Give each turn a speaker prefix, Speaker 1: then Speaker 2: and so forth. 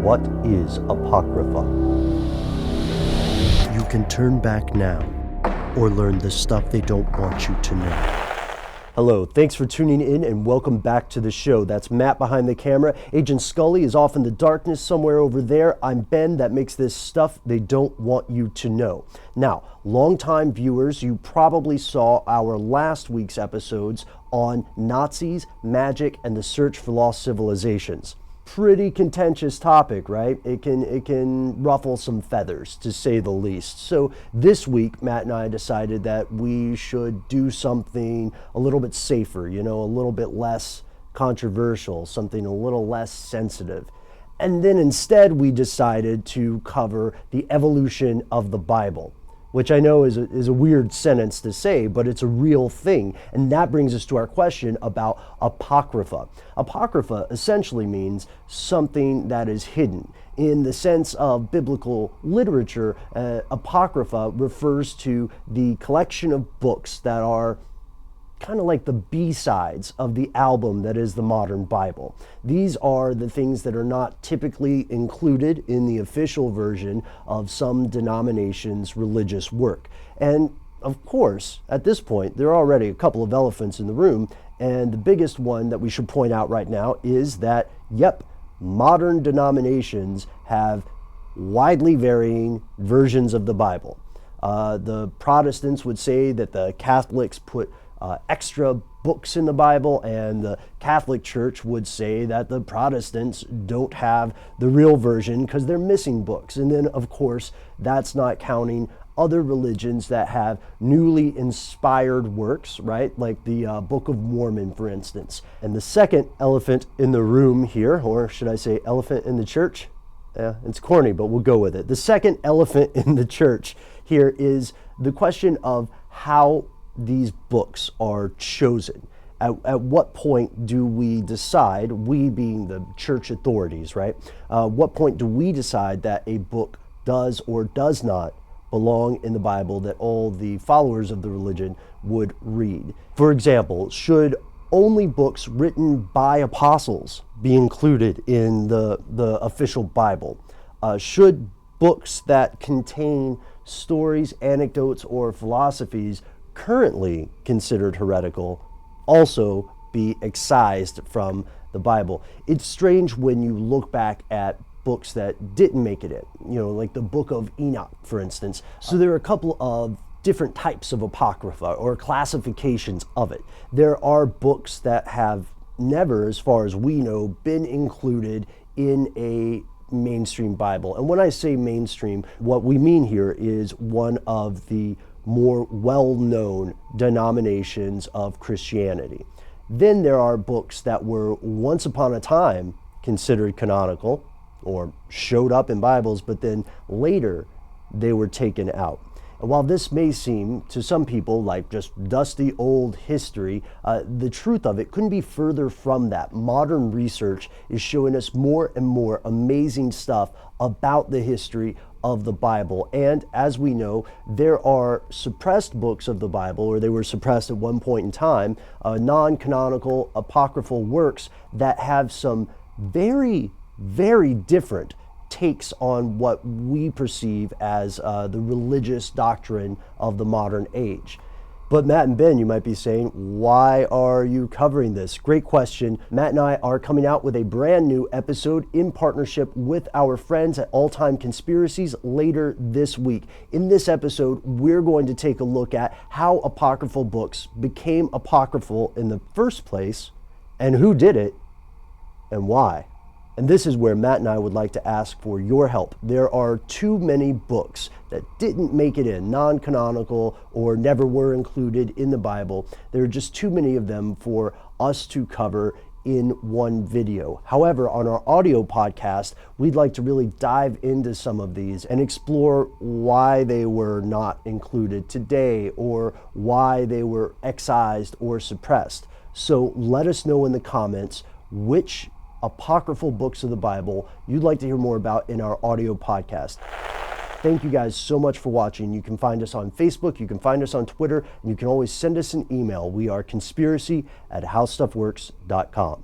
Speaker 1: What is apocrypha? You can turn back now or learn the stuff they don't want you to know. Hello, thanks for tuning in and welcome back to the show. That's Matt behind the camera. Agent Scully is off in the darkness somewhere over there. I'm Ben, that makes this stuff they don't want you to know. Now, longtime viewers, you probably saw our last week's episodes on Nazis, magic, and the search for lost civilizations. Pretty contentious topic, right? It can ruffle some feathers, to say the least. So this week, Matt and I decided that we should do something a little bit safer, a little bit less controversial, something a little less sensitive. And then instead, we decided to cover the evolution of the Bible, which I know is a weird sentence to say, but it's a real thing. And that brings us to our question about apocrypha. Apocrypha essentially means something that is hidden. In the sense of biblical literature, apocrypha refers to the collection of books that are kind of like the B-sides of the album that is the modern Bible. These are the things that are not typically included in the official version of some denomination's religious work. And of course, at this point, there are already a couple of elephants in the room, and the biggest one that we should point out right now is that, modern denominations have widely varying versions of the Bible. The Protestants would say that the Catholics put extra books in the Bible, and the Catholic Church would say that the Protestants don't have the real version because they're missing books. And then, of course, that's not counting other religions that have newly inspired works, right? Like the Book of Mormon, for instance. And the second elephant in the room here, or should I say elephant in the church? Yeah, it's corny, but we'll go with it. The second elephant in the church here is the question of how these books are chosen. At what point do we decide, we being the church authorities, right? What point do we decide that a book does or does not belong in the Bible that all the followers of the religion would read? For example, should only books written by apostles be included in the official Bible? Should books that contain stories, anecdotes, or philosophies currently considered heretical also be excised from the Bible? It's strange when you look back at books that didn't make it in, like the Book of Enoch, for instance. So there are a couple of different types of apocrypha or classifications of it. There are books that have never, as far as we know, been included in a mainstream Bible. And when I say mainstream, what we mean here is one of the more well-known denominations of Christianity. Then there are books that were once upon a time considered canonical or showed up in Bibles, but then later they were taken out. And while this may seem to some people like just dusty old history, the truth of it couldn't be further from that. Modern research is showing us more and more amazing stuff about the history of the Bible. And as we know, there are suppressed books of the Bible, or they were suppressed at one point in time, non-canonical apocryphal works that have some very, very different takes on what we perceive as the religious doctrine of the modern age. But Matt and Ben, you might be saying, why are you covering this? Great question. Matt and I are coming out with a brand new episode in partnership with our friends at All Time Conspiracies later this week. In this episode, we're going to take a look at how apocryphal books became apocryphal in the first place, and who did it, and why. And this is where Matt and I would like to ask for your help. There are too many books that didn't make it in, non-canonical, or never were included in the Bible. There are just too many of them for us to cover in one video. However, on our audio podcast, we'd like to really dive into some of these and explore why they were not included today, or why they were excised or suppressed. So let us know in the comments which apocryphal books of the Bible you'd like to hear more about in our audio podcast. Thank you guys so much for watching. You can find us on Facebook, you can find us on Twitter, and you can always send us an email. We are conspiracy@howstuffworks.com.